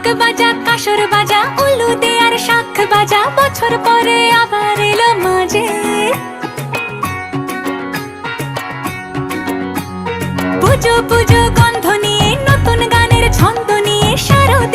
ঢাক বাজা কাসর বাজা উলু দে আর শাখ বাজা, বছর পরে আবার এলো মাঝে। পুজো পুজো গন্ধ নিয়ে নতুন গানের ছন্দ নিয়ে শারদ